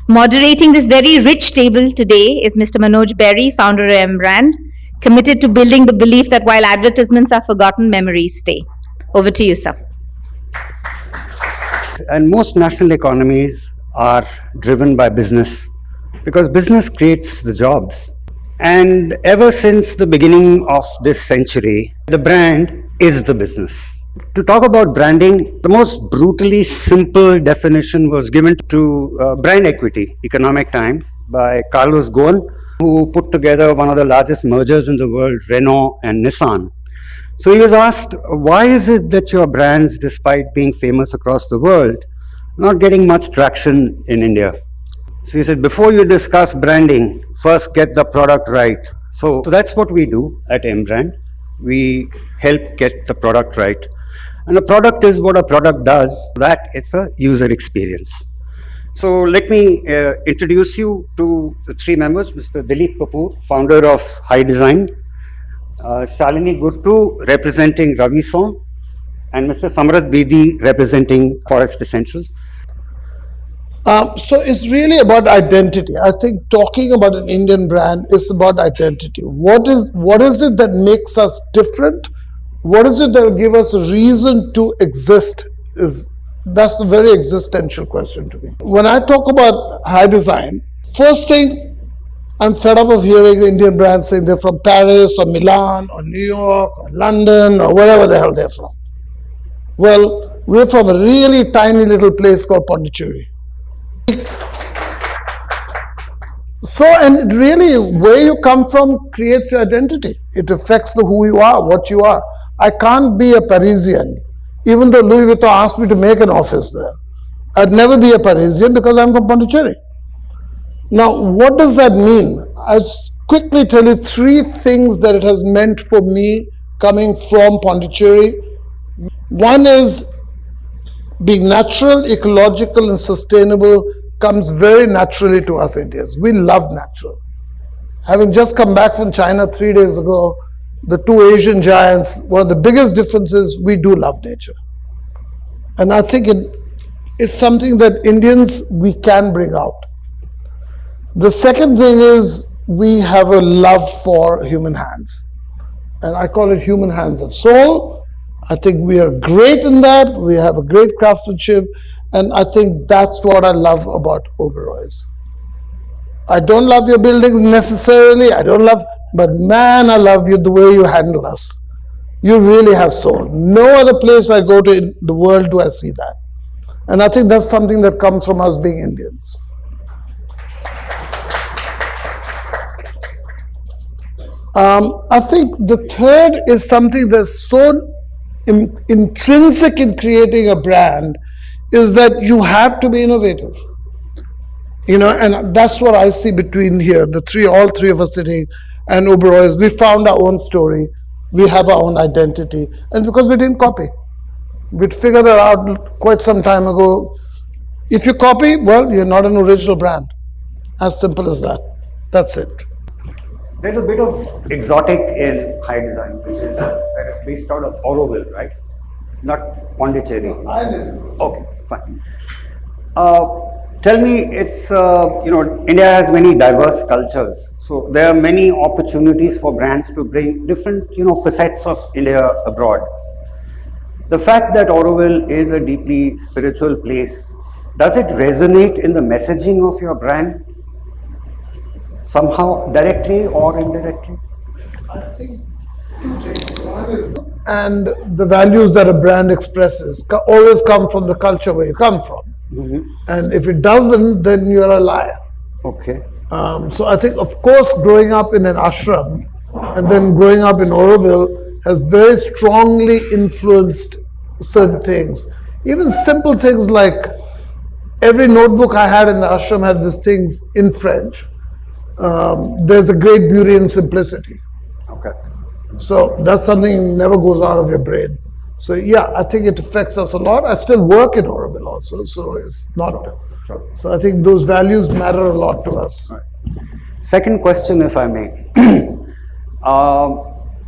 Moderating this very rich table today is Mr. Manoj Berry, founder of M Brand, committed to building the belief that while advertisements are forgotten, memories stay. Over to you, sir. And most national economies are driven by business because business creates the jobs. And ever since the beginning of this century, the brand is the business. To talk about branding, the most brutally simple definition was given to Brand Equity, Economic Times, by Carlos Ghosn, who put together one of the largest mergers in the world, Renault and Nissan. So he was asked, why is it that your brands, despite being famous across the world, are not getting much traction in India? So he said, before you discuss branding, first get the product right. So that's what we do at M Brand. We help get the product right. And a product is what a product does, that it's a user experience. So let me introduce you to the three members, Mr. Dilip Kapoor, founder of High Design, Shalini Gurtu, representing Ravison, and Mr. Samrat Bedi, representing Forest Essentials. So it's really about identity. I think talking about an Indian brand is about identity. What is it that makes us different? What is it that will give us a reason to exist? That's a very existential question to me. When I talk about High Design, first thing, I'm fed up of hearing Indian brands saying they're from Paris or Milan or New York or London or wherever the hell they're from. Well, we're from a really tiny little place called Pondicherry. So, and really, where you come from creates your identity. It affects who you are, what you are. I can't be a Parisian, even though Louis Vuitton asked me to make an office there. I'd never be a Parisian because I'm from Pondicherry. Now, what does that mean? I'll quickly tell you three things that it has meant for me coming from Pondicherry. One is being natural, ecological, and sustainable comes very naturally to us Indians. We love natural. Having just come back from China 3 days ago, the two Asian giants, one of the biggest differences, we do love nature. And I think it's something that Indians, we can bring out. The second thing is we have a love for human hands. And I call it human hands and soul. I think we are great in that. We have a great craftsmanship. And I think that's what I love about Oberoi's. I don't love your buildings necessarily. But man, I love you the way you handle us. You really have soul. No other place I go to in the world do I see that. And I think that's something that comes from us being Indians. I think the third is something that's so intrinsic in creating a brand is that you have to be innovative. And that's what I see between here, all three of us sitting, and Oberoi's. We found our own story. We have our own identity. And because we didn't copy. We'd figured that out quite some time ago. If you copy, well, you're not an original brand. As simple as that. That's it. There's a bit of exotic in High Design, which is that is based out of Auroville, right? Not Pondicherry. I live in Auroville. Okay, fine. Tell me, it's India has many diverse cultures, so there are many opportunities for brands to bring different facets of India abroad. The fact that Auroville is a deeply spiritual place, does it resonate in the messaging of your brand somehow, directly or indirectly? I think two things. One is, and the values that a brand expresses always come from the culture where you come from. Mm-hmm. And if it doesn't, then you're a liar. Okay. So I think, of course, growing up in an ashram and then growing up in Auroville has very strongly influenced certain things. Even simple things like every notebook I had in the ashram had these things in French. There's a great beauty in simplicity. Okay. So that's something never goes out of your brain. So yeah, I think it affects us a lot. I still work in Auroville also, so it's not. Sure. So I think those values matter a lot to us. Right. Second question, if I may.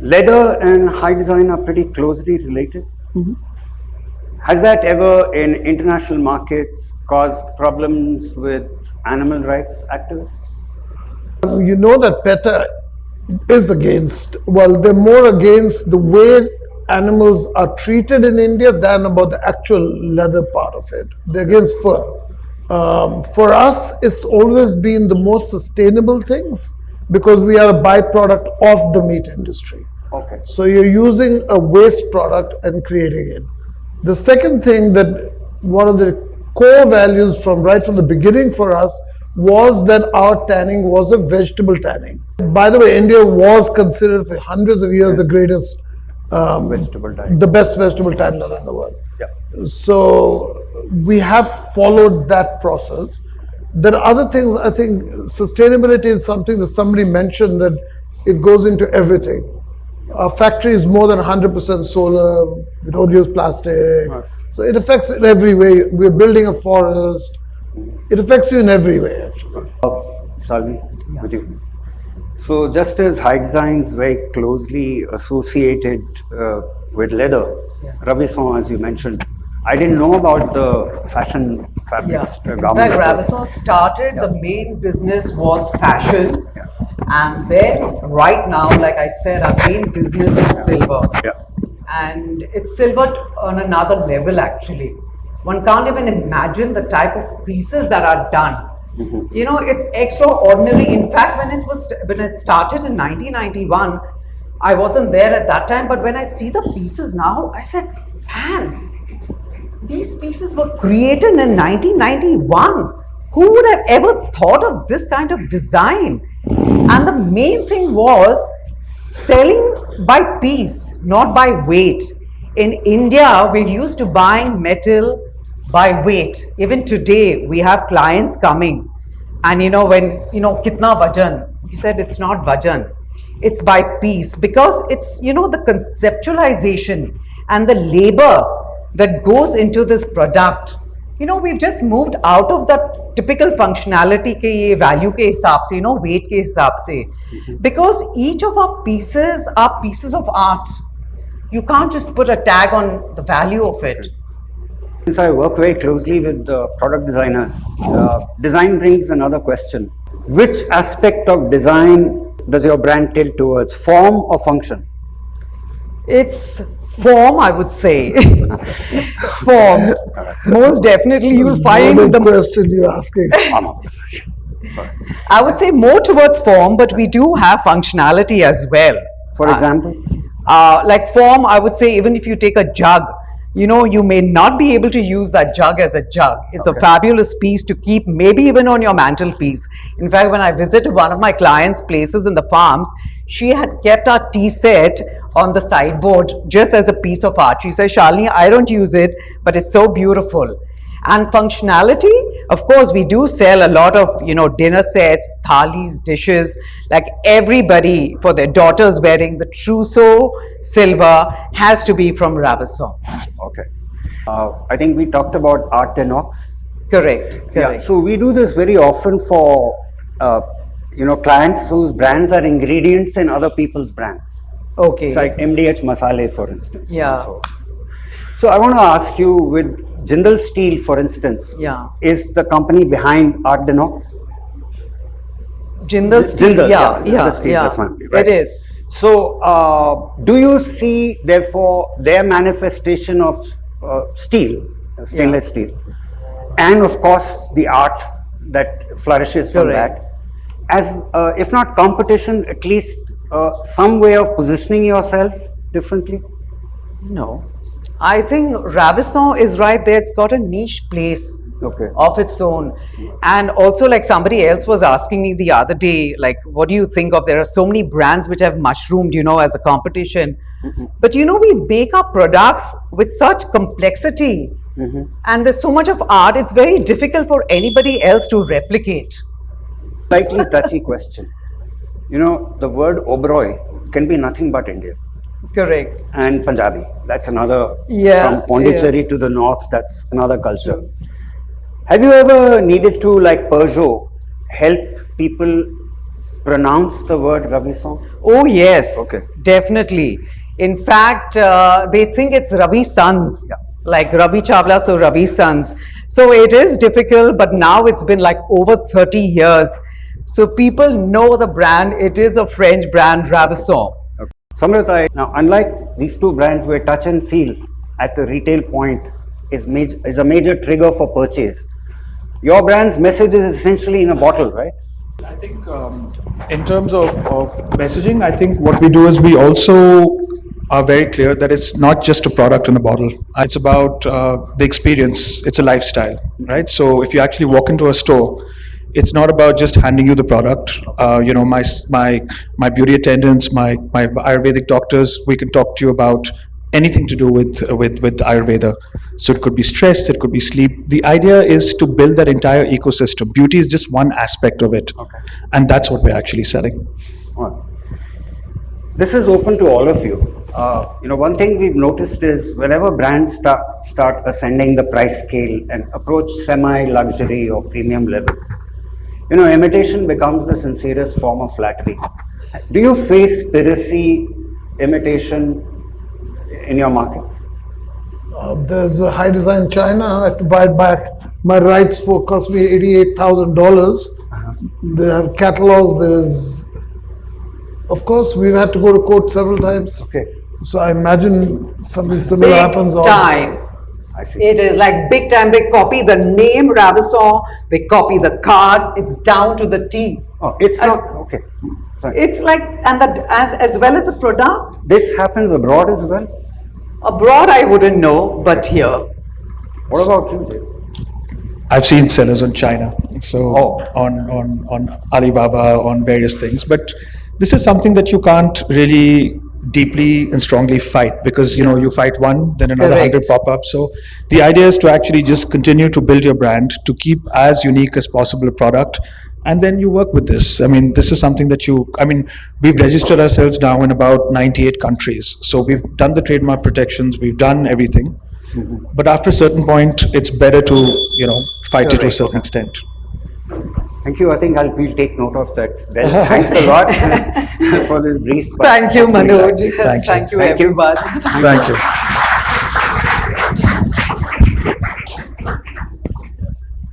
Leather and High Design are pretty closely related. Mm-hmm. Has that ever in international markets caused problems with animal rights activists? You know that PETA is against, well, they're more against the way animals are treated in India than about the actual leather part of it. They're against fur. For us, it's always been the most sustainable things because we are a byproduct of the meat industry. Okay. So you're using a waste product and creating it. The second thing that one of the core values from right from the beginning for us was that our tanning was a vegetable tanning. By the way, India was considered for hundreds of years the greatest, Vegetable tanning. the best vegetable tanner in the world. Yeah. So we have followed that process. There are other things. I think sustainability is something that somebody mentioned that it goes into everything. Our factory is more than 100% solar. We don't use plastic. Right. So it affects in every way. We're building a forest. It affects you in every way, actually. Shalini, with you. So just as high design is very closely associated with leather, Ravison, as you mentioned, I didn't know about the fashion fabrics. In garments. fact, Ravison started, the main business was fashion. And then right now, like I said, our main business is silver. Yeah. And it's silver on another level actually. One can't even imagine the type of pieces that are done. You know, it's extraordinary. In fact, when it started in 1991, I wasn't there at that time, but when I see the pieces now, I said, man, these pieces were created in 1991. Who would have ever thought of this kind of design? And the main thing was selling by piece, not by weight. In India, we're used to buying metal by weight. Even today, we have clients coming. And when, kitna vajan? You said it's not vajan. It's by piece because it's, the conceptualization and the labor that goes into this product. We've just moved out of that typical functionality ke value ke hisab se, weight ke hisab se. Because each of our pieces are pieces of art. You can't just put a tag on the value of it. Since I work very closely with the product designers, design brings another question. Which aspect of design does your brand tilt towards, form or function? It's form, I would say. Form. Most definitely, you will find What a the. question you're asking. Sorry. I would say more towards form, but we do have functionality as well. For example? Like form, I would say even if you take a jug, you may not be able to use that jug as a jug. It's a fabulous piece to keep, maybe even on your mantelpiece. In fact, when I visited one of my clients' places in the farms, she had kept our tea set on the sideboard just as a piece of art. She said, Shalini, I don't use it, but it's so beautiful. And functionality, of course, we do sell a lot of, dinner sets, thalis, dishes, like everybody for their daughters wearing the trousseau silver has to be from Ravison. Okay. I think we talked about art inox. Correct. Yeah, so we do this very often for, clients whose brands are ingredients in other people's brands. Okay. It's like MDH Masale, for instance. Yeah. So I want to ask you, with Jindal Steel, for instance, Yeah. is the company behind Art Denox? Jindal Steel, Jindal, the Steel, the family, right? It is. So, do you see, therefore, their manifestation of steel, stainless steel, and of course the art that flourishes from Correct. that, as if not competition, at least some way of positioning yourself differently? No. I think Ravison is right there. It's got a niche place of its own. And also, like somebody else was asking me the other day, like, what do you think of, there are so many brands which have mushroomed, as a competition. But we make our products with such complexity and there's so much of art, it's very difficult for anybody else to replicate. Slightly touchy question. The word Oberoi can be nothing but Indian. Correct. And Punjabi. That's another, Yeah, from Pondicherry to the north, that's another culture. Have you ever needed to, like Peugeot, help people pronounce the word Ravison? Oh yes, Okay. definitely. In fact, they think it's Ravi Sons. Yeah. like Ravi Chawla, so Ravi's Sons. So it is difficult, but now it's been like over 30 years. So people know the brand. It is a French brand, Ravison. Samrita, now unlike these two brands where touch and feel at the retail point is a major trigger for purchase, your brand's message is essentially in a bottle, right? I think in terms of messaging, I think what we do is we also are very clear that it's not just a product in a bottle. It's about the experience. It's a lifestyle, right? So if you actually walk into a store, it's not about just handing you the product. My beauty attendants, my Ayurvedic doctors, we can talk to you about anything to do with Ayurveda. So it could be stress, it could be sleep. The idea is to build that entire ecosystem. Beauty is just one aspect of it, and that's what we're actually selling. Well, this is open to all of you. One thing we've noticed is whenever brands start ascending the price scale and approach semi-luxury or premium levels, imitation becomes the sincerest form of flattery. Do you face piracy, imitation in your markets? There's a high design China. I had to buy it back. My rights for cost me $88,000. They have catalogs. There is, of course, we've had to go to court several times. Okay. So I imagine something similar Big happens. time. I see. It is like big time. They copy the name Ravison. They copy the card. It's down to the T. Oh, it's not, okay. Sorry. It's like, and that as well as the product. This happens abroad as well? Abroad, I wouldn't know, but here. What about you, Jay? I've seen sellers on China, so Oh. on Alibaba, on various things. But this is something that you can't really deeply and strongly fight, because you fight one, then another Correct. 100 pop up. So the idea is to actually just continue to build your brand, to keep as unique as possible a product, and then you work with this. I mean, this is something that we've registered ourselves now in about 98 countries. So we've done the trademark protections, we've done everything. But after a certain point, it's better to, fight it to a certain extent. Thank you. I think we'll take note of that. Well, thanks a lot for this brief. Thank you, Manoj. Thank you. Thank you, Thank you. everybody. Thank you.